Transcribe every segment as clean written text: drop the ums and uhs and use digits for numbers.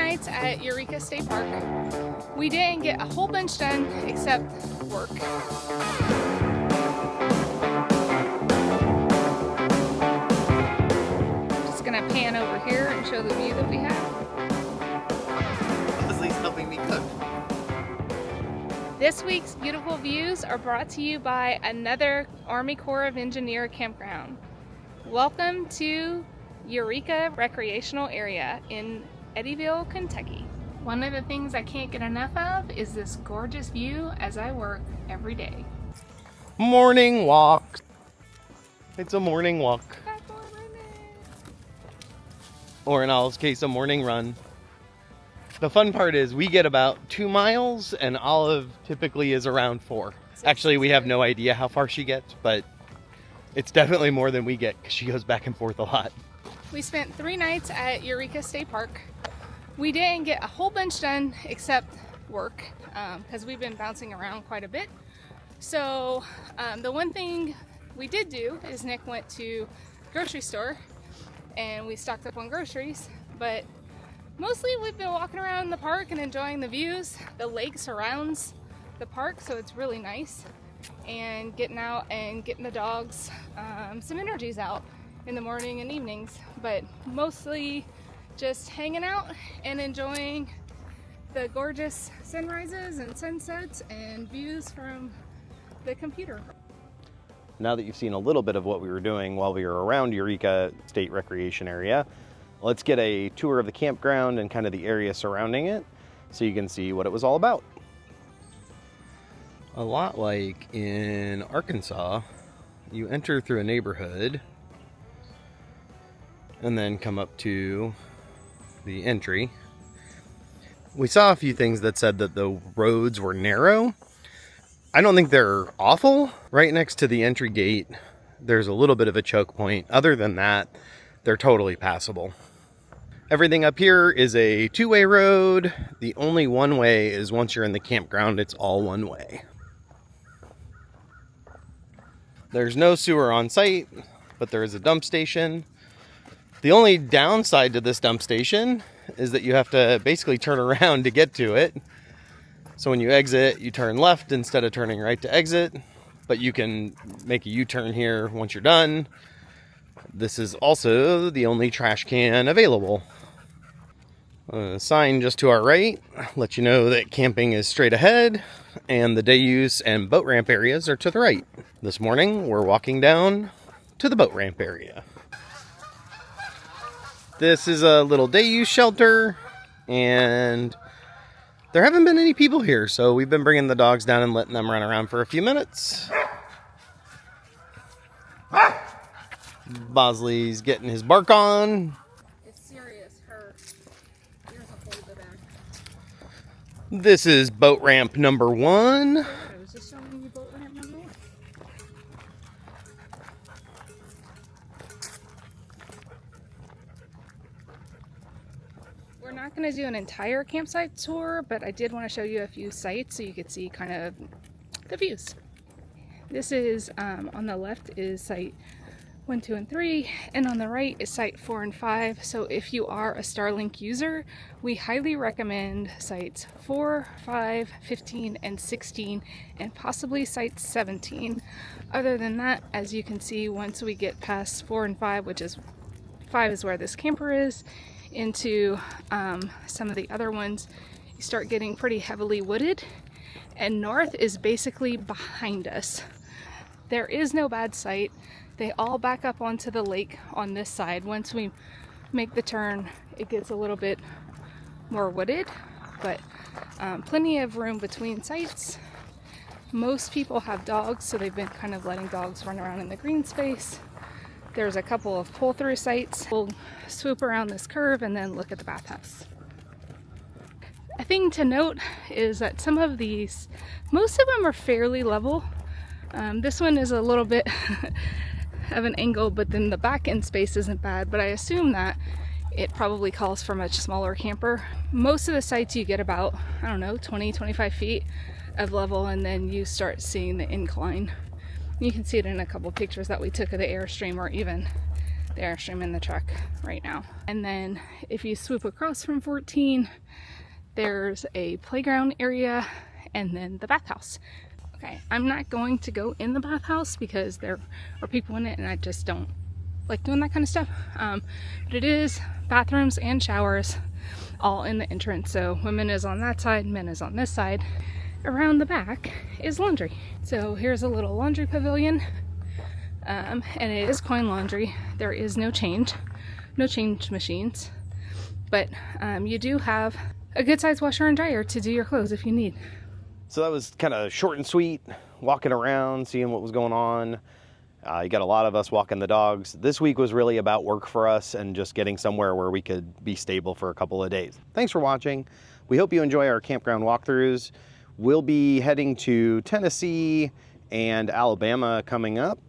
nights at Eureka State Park. We didn't get a whole bunch done except work. Just gonna pan over here and show the view that we have. Leslie's helping me cook. This week's beautiful views are brought to you by another Army Corps of Engineers campground. Welcome to Eureka Recreational Area in Dadeville, Kentucky. One of the things I can't get enough of is this gorgeous view as I work every day. Morning walk. It's a morning walk. Or in Olive's case, a morning run. The fun part is we get about 2 miles and Olive typically is around 4. Actually, we have no idea how far she gets, but it's definitely more than we get because she goes back and forth a lot. We spent 3 nights at Eureka State Park. We didn't get a whole bunch done except work because we've been bouncing around quite a bit. So the one thing we did do is Nick went to grocery store and we stocked up on groceries, but mostly we've been walking around the park and enjoying the views. The lake surrounds the park, so it's really nice, and getting out and getting the dogs some energies out in the morning and evenings, but mostly just hanging out and enjoying the gorgeous sunrises and sunsets and views from the computer. Now that you've seen a little bit of what we were doing while we were around Eureka State Recreation Area, let's get a tour of the campground and kind of the area surrounding it so you can see what it was all about. A lot like in Arkansas, you enter through a neighborhood and then come up to the entry. We saw a few things that said that the roads were narrow. I don't think they're awful. Right next to the entry gate, there's a little bit of a choke point. Other than that, they're totally passable. Everything up here is a 2-way road. The only one way is once you're in the campground, it's all one way. There's no sewer on site, but there is a dump station. The only downside to this dump station is that you have to basically turn around to get to it. So when you exit, you turn left instead of turning right to exit, but you can make a U-turn here once you're done. This is also the only trash can available. A sign just to our right lets you know that camping is straight ahead and the day use and boat ramp areas are to the right. This morning, we're walking down to the boat ramp area. This is a little day use shelter, and there haven't been any people here, so we've been bringing the dogs down and letting them run around for a few minutes. Bosley's getting his bark on. It's serious, her ears will hold the back. This is boat ramp number 1. I was just showing you boat ramp number 1. We're not going to do an entire campsite tour, but I did want to show you a few sites so you could see kind of the views. This is, on the left is site 1, 2, and 3, and on the right is site 4 and 5. So if you are a Starlink user, we highly recommend sites 4, 5, 15, and 16, and possibly site 17. Other than that, as you can see, once we get past 4 and 5, which is 5 is where this camper is, into some of the other ones, you start getting pretty heavily wooded, and north is basically behind us. There is no bad site. They all back up onto the lake on this side. Once we make the turn, it gets a little bit more wooded, but plenty of room between sites. Most people have dogs, so they've been kind of letting dogs run around in the green space. There's a couple of pull-through sites. We'll swoop around this curve and then look at the bathhouse. A thing to note is that some of these, most of them are fairly level. This one is a little bit of an angle, but then the back end space isn't bad, but I assume that it probably calls for a much smaller camper. Most of the sites you get about, 20, 25 feet of level, and then you start seeing the incline. You can see it in a couple pictures that we took of the Airstream, or even the Airstream in the truck right now. And then if you swoop across from 14, there's a playground area and then the bathhouse. Okay, I'm not going to go in the bathhouse because there are people in it and I just don't like doing that kind of stuff. But it is bathrooms and showers all in the entrance. So women is on that side, men is on this side. Around the back is laundry. So here's a little laundry pavilion. And it is coin laundry. There is no change machines. But you do have a good sized washer and dryer to do your clothes if you need. So that was kind of short and sweet, walking around, seeing what was going on. You got a lot of us walking the dogs. This week was really about work for us and just getting somewhere where we could be stable for a couple of days. Thanks for watching. We hope you enjoy our campground walkthroughs. We'll be heading to Tennessee and Alabama coming up.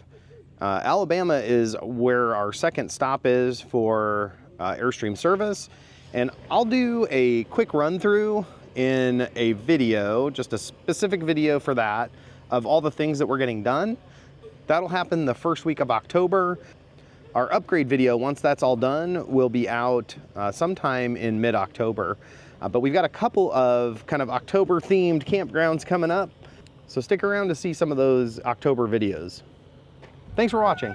Alabama is where our second stop is for Airstream service. And I'll do a quick run through in a video, just a specific video for that, of all the things that we're getting done. That'll happen the first week of October. Our upgrade video, once that's all done, will be out sometime in mid-October. But we've got a couple of kind of October themed campgrounds coming up. So stick around to see some of those October videos. Thanks for watching.